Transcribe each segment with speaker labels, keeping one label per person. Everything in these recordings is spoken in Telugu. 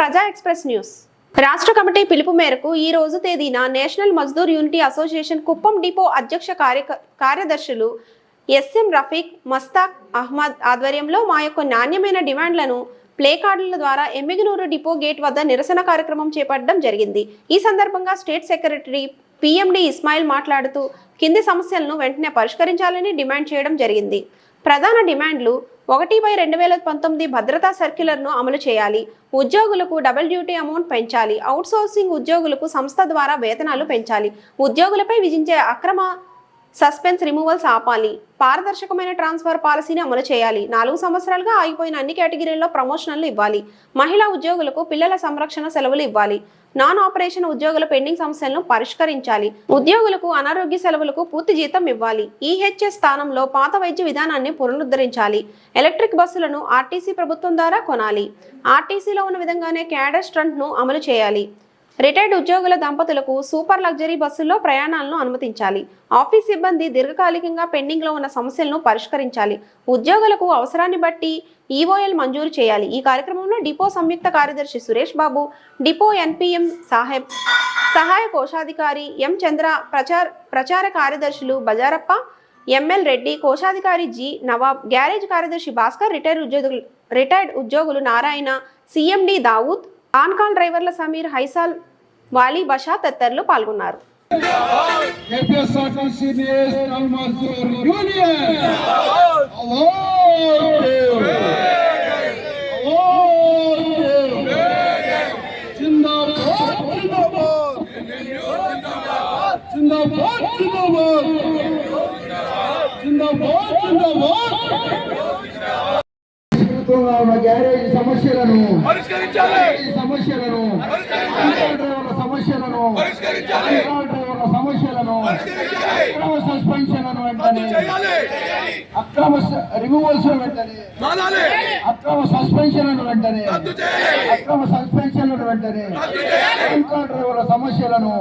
Speaker 1: ప్రజా ఎక్స్ప్రెస్ న్యూస్. రాష్ట్ర కమిటీ పిలుపు మేరకు ఈ రోజు తేదీన national Mazdoor unity association Kuppam depot అధ్యక్ష కార్యదర్శులు ఎస్ఎం రఫీక్, మస్తాక్ అహ్మద్ ఆధ్వర్యంలో మా యొక్క నాణ్యమైన డిమాండ్లను ప్లే కార్డుల ద్వారా ఎమ్మిగనూరు డిపో గేట్ వద్ద నిరసన కార్యక్రమం చేపట్టడం జరిగింది. ఈ సందర్భంగా స్టేట్ సెక్రటరీ పిఎండి ఇస్మాయిల్ మాట్లాడుతూ కింది సమస్యలను వెంటనే పరిష్కరించాలని డిమాండ్ చేయడం జరిగింది. ప్రధాన డిమాండ్లు 1/2019 భద్రతా సర్క్యులర్ను అమలు చేయాలి. ఉద్యోగులకు డబుల్ డ్యూటీ అమౌంట్ పెంచాలి. అవుట్సోర్సింగ్ ఉద్యోగులకు సంస్థ ద్వారా వేతనాలు పెంచాలి. ఉద్యోగులపై విధించే అక్రమ సస్పెన్స్ రిమూవల్స్ ఆపాలి. పారదర్శకమైన ట్రాన్స్ఫర్ పాలసీని అమలు చేయాలి. 4 సంవత్సరాలుగా ఆగిపోయిన అన్ని కేటగిరీల్లో ప్రమోషన్లు ఇవ్వాలి. మహిళా ఉద్యోగులకు పిల్లల సంరక్షణ సెలవులు ఇవ్వాలి. నాన్ ఆపరేషన్ ఉద్యోగుల పెండింగ్ సమస్యలను పరిష్కరించాలి. ఉద్యోగులకు అనారోగ్య సెలవులకు పూర్తి జీతం ఇవ్వాలి. ఈహెచ్ఎస్ స్థానంలో పాత వైద్య విధానాన్ని పునరుద్ధరించాలి. ఎలక్ట్రిక్ బస్సులను ఆర్టీసీ ప్రభుత్వం ద్వారా కొనాలి. ఆర్టీసీలో ఉన్న విధంగానే క్యాడర్ స్టంట్ను అమలు చేయాలి. రిటైర్డ్ ఉద్యోగుల దంపతులకు సూపర్ లగ్జరీ బస్సుల్లో ప్రయాణాలను అనుమతించాలి. ఆఫీస్ సిబ్బంది దీర్ఘకాలికంగా పెండింగ్లో ఉన్న సమస్యలను పరిష్కరించాలి. ఉద్యోగులకు అవసరాన్ని బట్టి ఈఓఎల్ మంజూరు చేయాలి. ఈ కార్యక్రమంలో డిపో సంయుక్త కార్యదర్శి సురేష్ బాబు, డిపో ఎన్పిఎం సాహెబ్, సహాయ కోశాధికారి ఎం చంద్ర, ప్రచార కార్యదర్శులు బజారప్ప, ఎంఎల్ రెడ్డి, కోశాధికారి జి నవాబ్, గ్యారేజ్ కార్యదర్శి భాస్కర్, రిటైర్డ్ ఉద్యోగులు Narayana, CMD Dawood, on call డ్రైవర్ల సమీర్, హైసాల్, వాలీ బషా తదితరులు పాల్గొన్నారు.
Speaker 2: గ్యారేజ్ సమస్యలను
Speaker 3: పరిష్కరించాలి.
Speaker 2: సమస్యలను అక్రమ సస్పెన్షన్లను వెంటనే, అక్రమ రిమూవల్స్ వెంటనే, అక్రమ సస్పెన్షన్లను వెంటనే, అక్రమ సస్పెన్షన్లను వెంటనే, డ్రైవర్ల సమస్యలను,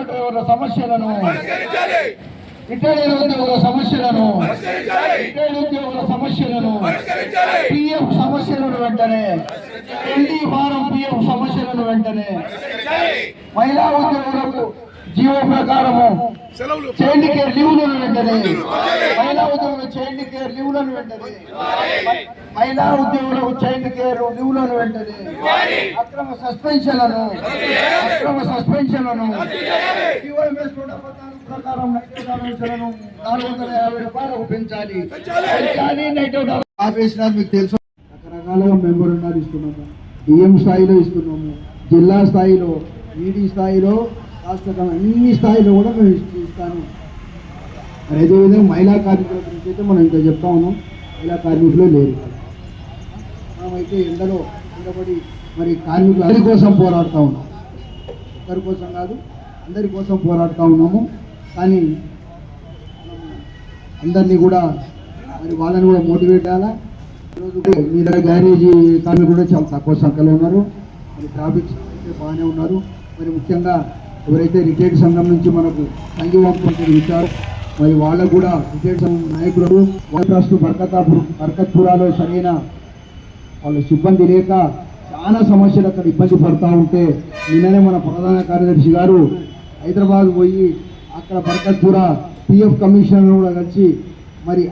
Speaker 2: డ్రైవర్ల సమస్యలను, రిటైర్డ్ ఉద్యోగుల సమస్యలను, పిఎఫ్ సమస్యలను వెంటనే, ఎల్డీ ఫారం పిఎఫ్ సమస్యలను వెంటనే, మహిళా ఉద్యోగులకు జీవో ప్రకారము చైల్డ్ కేర్ లీవ్లను వెంటనే, మహిళా ఉద్యోగుల చైల్డ్ కేర్ లీవ్లను వెంటనే, మహిళా ఉద్యోగులకు చైల్డ్ కేర్ లీవ్లను వెంటనే, అక్రమ సస్పెన్షన్లను, 450 రూపాయలకు పెంచాలి. ఆపేసినారు. మీకు తెలుసు రకరకాలుగా మెమోరండాలు ఇస్తున్నాము. డిఎం స్థాయిలో ఇస్తున్నాము, జిల్లా స్థాయిలో, ఈడీ స్థాయిలో, రాష్ట్ర అన్ని స్థాయిలో కూడా మేము ఇస్తాను. మరి అదేవిధంగా మహిళా కార్మికుల గురించి అయితే మనం ఇంకా చెప్తా ఉన్నాం. మహిళా కార్మికులు లేరు. మనమైతే ఎండలో నిలబడి మరి కార్మికులు అందరి కోసం పోరాడుతూ ఉన్నాం. ఒకరి కోసం కాదు, అందరి కోసం పోరాడుతూ ఉన్నాము. కానీ అందరినీ కూడా మరి వాళ్ళని కూడా మోటివేట్ చేయాలా. ఈరోజు మీ దగ్గర గ్యారేజీ కార్మికులు కూడా చాలా తక్కువ సంఖ్యలో ఉన్నారు. మరి ట్రాఫిక్ అయితే బాగానే ఉన్నారు. మరి ముఖ్యంగా ఎవరైతే రిటైర్డ్ సంఘం నుంచి మనకు సంఘీవంపం ఇచ్చారో మరి వాళ్ళకు కూడా రిటైర్డ్ సంఘం నాయకులు ట్రస్ట్ బర్కత్పురాలో సరైన వాళ్ళ సిబ్బంది లేక చాలా సమస్యలు అక్కడ ఇబ్బంది పడుతూ ఉంటే నిన్ననే మన ప్రధాన కార్యదర్శి గారు హైదరాబాద్ పోయి అక్కడ బర్కత్పురా పిఎఫ్ కమిషనర్ కూడా కలిసి మరి